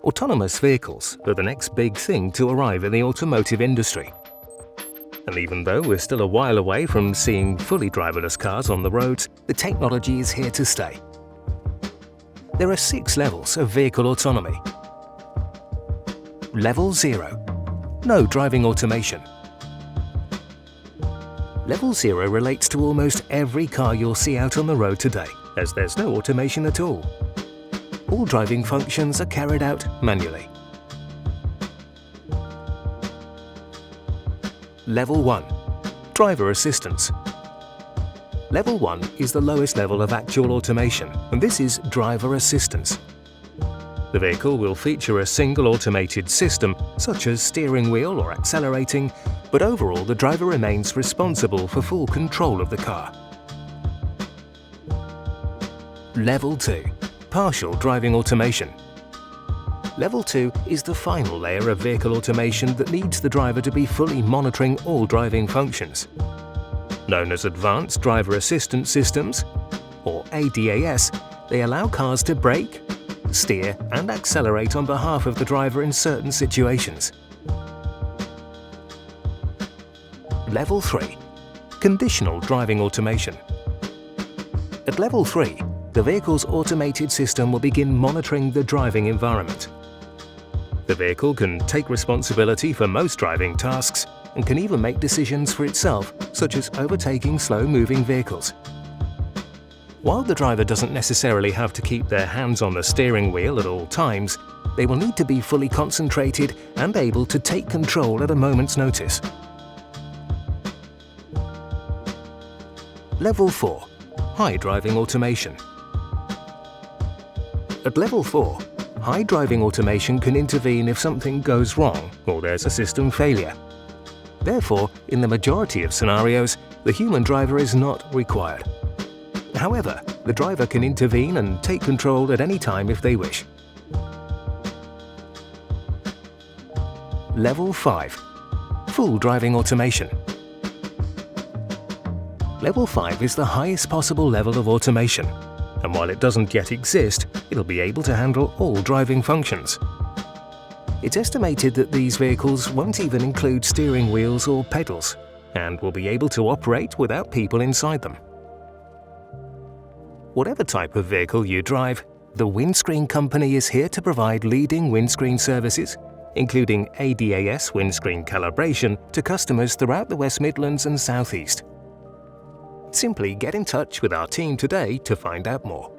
Autonomous vehicles are the next big thing to arrive in the automotive industry. And even though we're still a while away from seeing fully driverless cars on the roads, the technology is here to stay. There are 6 levels of vehicle autonomy. Level 0. No driving automation. Level 0 relates to almost every car you'll see out on the road today, as there's no automation at all. All driving functions are carried out manually. Level 1. Driver assistance. Level 1 is the lowest level of actual automation, and this is driver assistance. The vehicle will feature a single automated system, such as steering wheel or accelerating, but overall the driver remains responsible for full control of the car. Level 2. Partial driving automation. Level 2 is the final layer of vehicle automation that needs the driver to be fully monitoring all driving functions. Known as Advanced Driver Assistance Systems, or ADAS, they allow cars to brake, steer and accelerate on behalf of the driver in certain situations. Level 3. Conditional driving automation. At Level 3, the vehicle's automated system will begin monitoring the driving environment. The vehicle can take responsibility for most driving tasks and can even make decisions for itself, such as overtaking slow-moving vehicles. While the driver doesn't necessarily have to keep their hands on the steering wheel at all times, they will need to be fully concentrated and able to take control at a moment's notice. Level 4. High driving automation. At Level 4, high driving automation can intervene if something goes wrong or there's a system failure. Therefore, in the majority of scenarios, the human driver is not required. However, the driver can intervene and take control at any time if they wish. Level 5. Full driving automation. Level 5 is the highest possible level of automation, and while it doesn't yet exist, it'll be able to handle all driving functions. It's estimated that these vehicles won't even include steering wheels or pedals, and will be able to operate without people inside them. Whatever type of vehicle you drive, the Windscreen Company is here to provide leading windscreen services, including ADAS windscreen calibration to customers throughout the West Midlands and South East. Simply get in touch with our team today to find out more.